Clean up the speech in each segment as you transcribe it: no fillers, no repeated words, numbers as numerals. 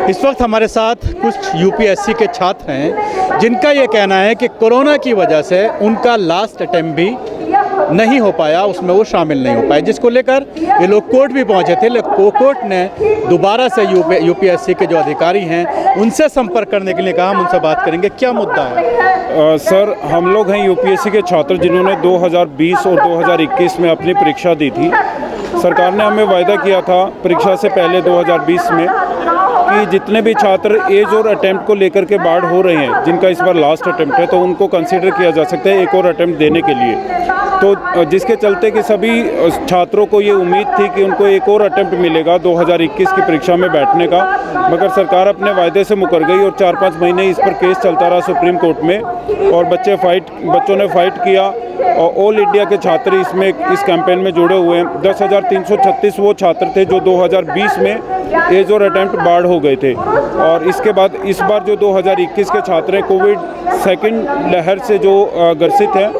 इस वक्त हमारे साथ कुछ यूपीएससी के छात्र हैं जिनका ये कहना है कि कोरोना की वजह से उनका लास्ट अटेम्प्ट भी नहीं हो पाया, उसमें वो शामिल नहीं हो पाए, जिसको लेकर ये लोग कोर्ट भी पहुंचे थे। लेकिन कोर्ट ने दोबारा से यूपीएससी के जो अधिकारी हैं उनसे संपर्क करने के लिए कहा। हम उनसे बात करेंगे। क्या मुद्दा है? सर, हम लोग हैं यूपीएससी के छात्र जिन्होंने 2020 और 2021 में अपनी परीक्षा दी थी। सरकार ने हमें वायदा किया था परीक्षा से पहले 2020 में कि जितने भी छात्र एज और अटेम्प्ट को लेकर के बाढ़ हो रहे हैं, जिनका इस बार लास्ट अटेम्प्ट है, तो उनको कंसीडर किया जा सकता है एक और अटेम्प्ट देने के लिए। तो जिसके चलते कि सभी छात्रों को ये उम्मीद थी कि उनको एक और अटेम्प्ट मिलेगा 2021 की परीक्षा में बैठने का, मगर सरकार अपने वायदे से मुकर गई और 4-5 महीने इस पर केस चलता रहा सुप्रीम कोर्ट में और बच्चों ने फाइट किया और ऑल इंडिया के छात्र इसमें इस कैंपेन में जुड़े हुए हैं। 10,336 वो छात्र थे जो 2020 में एज और अटेम्प्ट बाढ़ हो गए थे और इसके बाद इस बार जो 2021 के छात्र हैं कोविड सेकंड लहर से जो ग्रसित हैं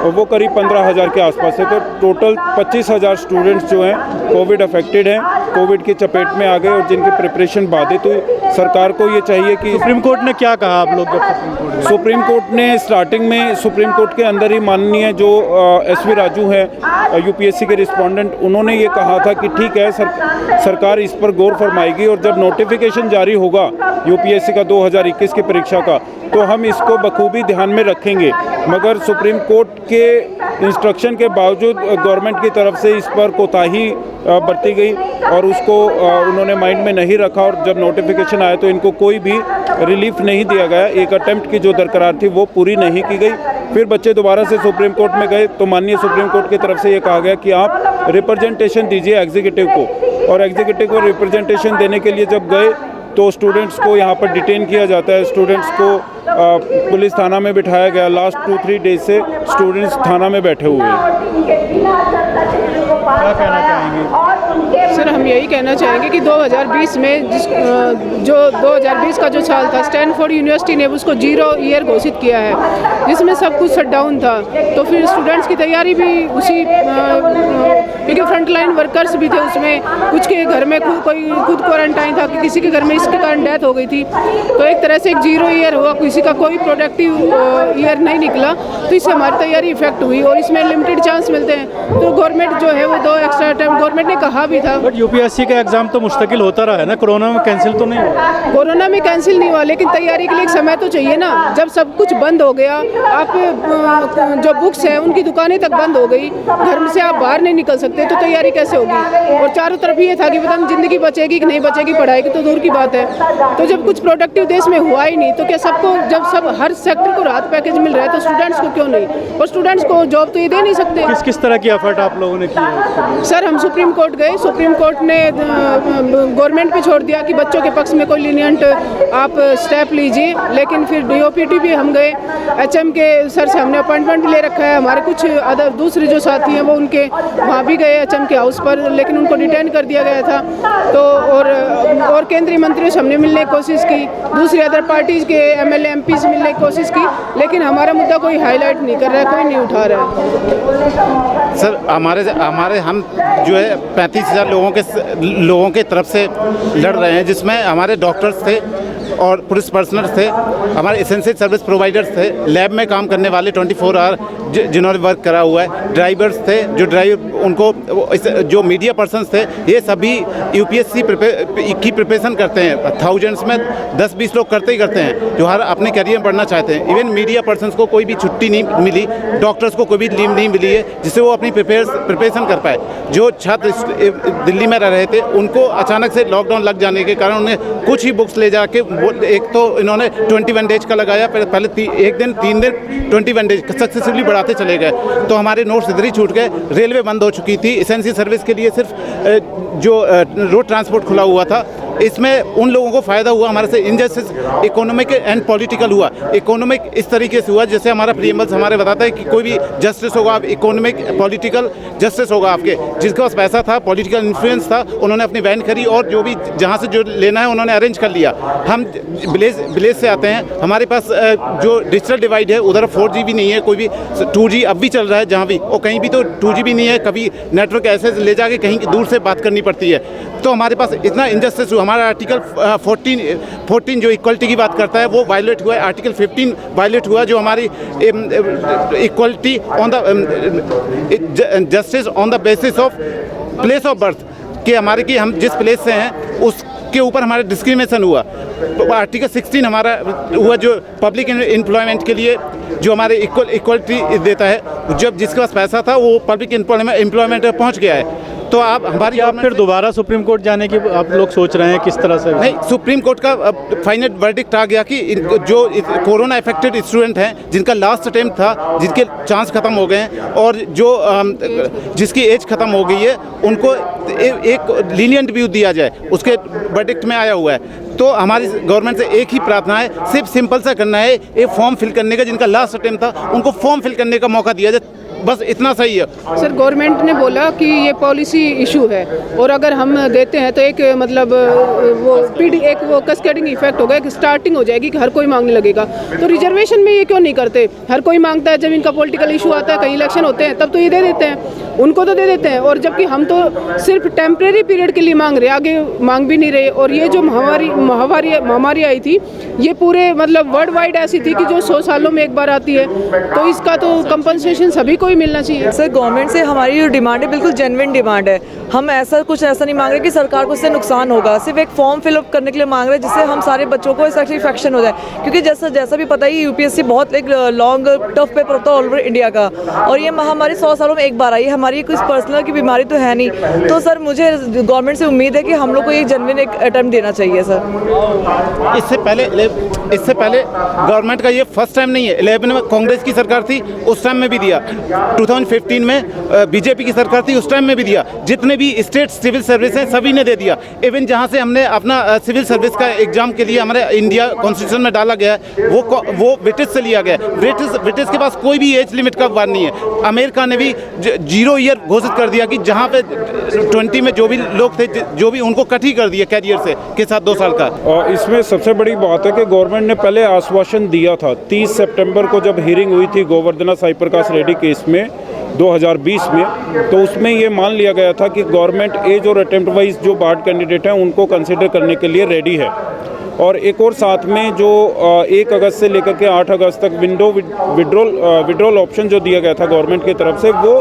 वो करीब 15,000 के आसपास है। तो टोटल 25,000 स्टूडेंट्स जो हैं कोविड अफेक्टेड हैं, कोविड की चपेट में आ गए और जिनकी प्रिपरेशन बाधित हुई। सरकार को ये चाहिए कि सुप्रीम कोर्ट ने क्या कहा आप लोग? सुप्रीम कोर्ट ने स्टार्टिंग में सुप्रीम कोर्ट के अंदर ही माननीय जो SV राजू हैं यूपीएससी के रिस्पोंडेंट, उन्होंने ये कहा था कि ठीक है सरकार इस पर गौर फरमाएगी और जब नोटिफिकेशन जारी होगा यूपीएससी का 2021 की परीक्षा का तो हम इसको बखूबी ध्यान में रखेंगे। मगर सुप्रीम कोर्ट के इंस्ट्रक्शन के बावजूद गवर्नमेंट की तरफ से इस पर कोताही बरती गई और उसको उन्होंने माइंड में नहीं रखा और जब नोटिफिकेशन आया तो इनको कोई भी रिलीफ नहीं दिया गया। एक अटेम्प्ट की जो दरकार थी वो पूरी नहीं की गई। फिर बच्चे दोबारा से सुप्रीम कोर्ट में गए तो माननीय सुप्रीम कोर्ट की तरफ से ये कहा गया कि आप रिप्रेजेंटेशन दीजिए एग्जीक्यूटिव को, और एग्जीक्यूटिव को रिप्रेजेंटेशन देने के लिए जब गए तो स्टूडेंट्स को यहाँ पर डिटेन किया जाता है। स्टूडेंट्स को पुलिस थाना में बिठाया गया। लास्ट 2-3 डेज से स्टूडेंट्स थाना में बैठे हुए हैं। क्या कहना चाहेंगे? सर, हम यही कहना चाहेंगे कि 2020 में जो 2020 का जो साल था, स्टैनफोर्ड यूनिवर्सिटी ने उसको 0 ईयर घोषित किया है, जिसमें सब कुछ शट डाउन था। तो फिर स्टूडेंट्स की तैयारी भी उसी क्योंकि फ्रंटलाइन वर्कर्स भी थे उसमें, कुछ के घर में कोई खुद क्वारंटाइन था कि किसी के घर में इसके कारण डेथ हो गई थी। तो एक तरह से एक 0 ईयर हुआ, किसी का कोई प्रोडक्टिव ईयर नहीं निकला, तो इससे हमारी तैयारी इफेक्ट हुई और इसमें लिमिटेड चांस मिलते हैं। तो गवर्नमेंट जो है वो 2 एक्स्ट्रा अटेम्प्ट गवर्नमेंट ने कहा भी था। बट यूपीएससी का एग्जाम तो मुश्तकिल होता रहा है ना, कोरोना में कैंसिल तो नहीं हुआ? कोरोना में कैंसिल नहीं हुआ, लेकिन तैयारी के लिए एक समय तो चाहिए ना। जब सब कुछ बंद हो गया, आप जो बुक्स हैं उनकी दुकानें तक बंद हो गई, घर से आप बाहर नहीं निकल सकते, तो तैयारी कैसे होगी? और चारों तरफ ये था कि पता नहीं जिंदगी बचेगी कि नहीं बचेगी, पढ़ाई की तो दूर की बात है। तो जब कुछ प्रोडक्टिव देश में हुआ ही नहीं, तो क्या सबको, जब सब हर सेक्टर को राहत पैकेज मिल रहा है तो स्टूडेंट्स को क्यों नहीं? और स्टूडेंट्स को जॉब तो ये दे नहीं सकते। किस तरह की एफर्ट आप लोगों ने किया? सर, हम सुप्रीम कोर्ट गए, सुप्रीम कोर्ट ने गवर्नमेंट पे छोड़ दिया कि बच्चों के पक्ष में कोई लीनियंट आप स्टेप लीजिए, लेकिन फिर DOPT भी हम गए, HM के सर से हमने अपॉइंटमेंट भी ले रखा है। हमारे कुछ अदर दूसरे जो साथी हैं वो उनके वहाँ भी गए HM के हाउस पर, लेकिन उनको डिटेन कर दिया गया था। तो और केंद्रीय मंत्रियों से हमने मिलने की कोशिश की, दूसरी अदर पार्टीज़ के MLA MP से मिलने की कोशिश की, लेकिन हमारा मुद्दा कोई हाईलाइट नहीं कर रहा है, कोई नहीं उठा रहा है। सर, हमारे हम जो है 35,000 लोगों के तरफ से लड़ रहे हैं, जिसमें हमारे डॉक्टर्स थे और पुलिस पर्सनल थे, हमारे एसेंशियल सर्विस प्रोवाइडर्स थे, लैब में काम करने वाले 24 आवर जिन्होंने वर्क करा हुआ है, ड्राइवर्स थे उनको जो मीडिया पर्सन्स थे, ये सभी यूपीएससी की प्रिपरेशन करते हैं। थाउजेंड्स में 10-20 लोग करते हैं जो हर अपने करियर में बढ़ना चाहते हैं। इवन मीडिया पर्सन्स को कोई भी छुट्टी नहीं मिली, डॉक्टर्स को कोई भी लीव नहीं मिली है जिससे वो अपनी प्रिपरेशन कर पाए। जो छात्र दिल्ली में रह रहे थे उनको अचानक से लॉकडाउन लग जाने के कारण उन्हें कुछ ही बुक्स ले जाके, एक तो इन्होंने 21 डेज का लगाया, पहले एक दिन 3 दिन 21 डेज सक्सेसफुली बढ़ाते चले गए। तो हमारे नोट्स इधर ही छूट गए। रेलवे बंद हो चुकी थी, एसेंशियल सर्विस के लिए सिर्फ जो रोड ट्रांसपोर्ट खुला हुआ था, इसमें उन लोगों को फ़ायदा हुआ, हमारे से इनजस्टिस इकोनॉमिक एंड पॉलिटिकल हुआ। इकोनॉमिक इस तरीके से हुआ जैसे हमारा प्रीएम्बल्स हमारे बताता है कि कोई भी जस्टिस होगा, आप इकोनॉमिक पॉलिटिकल जस्टिस होगा आपके। जिसके पास पैसा था, पॉलिटिकल इन्फ्लुएंस था, उन्होंने अपनी वैन करी और जो भी जहाँ से जो लेना है उन्होंने अरेंज कर लिया। हम विलेज से आते हैं, हमारे पास जो डिजिटल डिवाइड है उधर 4G भी नहीं है, कोई भी 2G अब भी चल रहा है जहाँ भी, और कहीं भी तो 2G भी नहीं है। कभी नेटवर्क ऐसे ले जाके कहीं दूर से बात करनी पड़ती है। तो हमारे पास इतना इनजस्टिस हुआ। हमारा आर्टिकल 14 जो इक्वलिटी की बात करता है वो वायलेट हुआ है, आर्टिकल 15 वायलेट हुआ जो हमारी equality on the justice on the basis of place of birth कि हमारे कि हम जिस प्लेस से हैं उसके ऊपर हमारा डिस्क्रिमिनेशन हुआ। आर्टिकल 16 हमारा हुआ जो पब्लिक एम्प्लॉयमेंट के लिए जो हमारे इक्वलिटी देता है, जब जिसके पास पैसा था वो पब्लिक एम्प्लॉयमेंट में पहुंच गया है। तो आप हमारी आप फिर दोबारा सुप्रीम कोर्ट जाने की आप लोग सोच रहे हैं किस तरह से? नहीं, सुप्रीम कोर्ट का फाइनल वर्डिक्ट आ गया कि जो कोरोना अफेक्टेड स्टूडेंट हैं जिनका लास्ट अटेम्प्ट था, जिनके चांस खत्म हो गए हैं और जो जिसकी एज खत्म हो गई है उनको एक लीनियंट व्यू दिया जाए, उसके वर्डिक्ट में आया हुआ है। तो हमारी गवर्नमेंट से एक ही प्रार्थना है, सिर्फ सिंपल सा करना है, एक फॉर्म फिल करने का, जिनका लास्ट अटेम्प्ट था उनको फॉर्म फिल करने का मौका दिया जाए, बस इतना सही है। सर गवर्नमेंट ने बोला कि ये पॉलिसी इशू है और अगर हम देते हैं तो एक मतलब वो कैस्केडिंग इफेक्ट होगा, एक स्टार्टिंग हो जाएगी कि हर कोई मांगने लगेगा। तो रिजर्वेशन में ये क्यों नहीं करते? हर कोई मांगता है, जब इनका पॉलिटिकल इशू आता है, कहीं इलेक्शन होते हैं, तब तो ये दे देते हैं, उनको तो दे देते हैं। और जबकि हम तो सिर्फ टेम्परेरी पीरियड के लिए मांग रहे, आगे मांग भी नहीं रहे। और ये जो महामारी आई थी ये पूरे मतलब वर्ल्ड वाइड ऐसी थी कि जो 100 सालों में एक बार आती है, तो इसका तो कंपनसेशन सभी को ही मिलना चाहिए। सर गवर्नमेंट से हमारी जो डिमांड है बिल्कुल जेन्युइन डिमांड है। हम कुछ ऐसा नहीं मांग रहे कि सरकार को इससे नुकसान होगा, सिर्फ एक फॉर्म फिलअप करने के लिए मांग रहे हैं जिससे हम सारे बच्चों को सेटिस्फैक्शन हो जाए। क्योंकि जैसा भी पता ही यूपीएससी बहुत एक लॉन्ग टफ पेपर होता है ऑल ओवर इंडिया का, और ये महामारी 100 सालों में एक बार आई है। हमारी कुछ पर्सनल की बीमारी तो है नहीं, तो सर मुझे गवर्नमेंट से उम्मीद है कि हम लोग को ये जेन्युइन एक अटेम्प्ट देना चाहिए सर। इससे पहले गवर्नमेंट का ये फर्स्ट टाइम नहीं है। 11 में कांग्रेस की सरकार थी, उस टाइम में भी दिया। 2015 में बीजेपी की सरकार थी, उस टाइम में भी दिया। जितने भी स्टेट सिविल सर्विस हैं सभी ने दे दिया। इवन जहाँ से हमने अपना सिविल सर्विस का एग्जाम के लिए हमारे इंडिया कॉन्स्टिट्यूशन में डाला गया है वो ब्रिटिश से लिया गया है। ब्रिटिश के पास कोई भी एज लिमिट का बात नहीं है। अमेरिका ने भी 0 ईयर घोषित कर दिया कि जहाँ पे 20 में जो भी लोग थे जो भी उनको कट ही कर दिया कैरियर से के साथ 2 साल का। और इसमें सबसे बड़ी बात है कि गवर्नमेंट ने पहले आश्वासन दिया था 30 सितंबर को जब हियरिंग हुई थी गोवर्धना साई प्रकाश रेड्डी केस में 2020 में, तो उसमें ये मान लिया गया था कि गवर्नमेंट एज और अटेम्प्ट वाइज जो बार्ड कैंडिडेट हैं उनको कंसिडर करने के लिए रेडी है। और एक और साथ में जो 1 अगस्त से लेकर के 8 अगस्त तक विड्रॉल ऑप्शन जो दिया गया था गवर्नमेंट की तरफ से, वो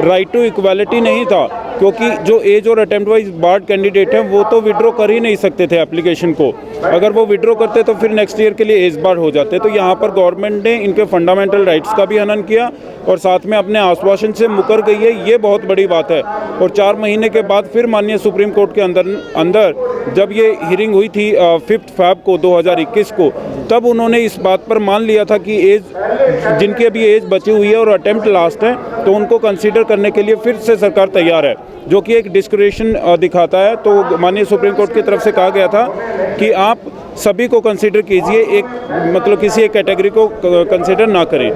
राइट टू इक्वालिटी नहीं था, क्योंकि जो एज और अटेम्प्ट वाइज बार्ड कैंडिडेट हैं वो तो विड्रॉ कर ही नहीं सकते थे एप्लीकेशन को। अगर वो विड्रॉ करते तो फिर नेक्स्ट ईयर के लिए एज बार हो जाते। तो यहाँ पर गवर्नमेंट ने इनके फंडामेंटल राइट्स का भी हनन किया और साथ में अपने आश्वासन से मुकर गई है, ये बहुत बड़ी बात है। और 4 महीने के बाद फिर माननीय सुप्रीम कोर्ट के अंदर जब ये हियरिंग हुई थी 5 फरवरी को 2021 को, तब उन्होंने इस बात पर मान लिया था कि एज जिनकी अभी एज बची हुई है और अटेम्प्ट लास्ट है तो उनको कंसीडर करने के लिए फिर से सरकार तैयार है, जो कि एक डिस्क्रिमिनेशन दिखाता है। तो माननीय सुप्रीम कोर्ट की तरफ से कहा गया था कि आप सभी को कंसीडर कीजिए, एक मतलब किसी एक कैटेगरी को कंसीडर ना करें।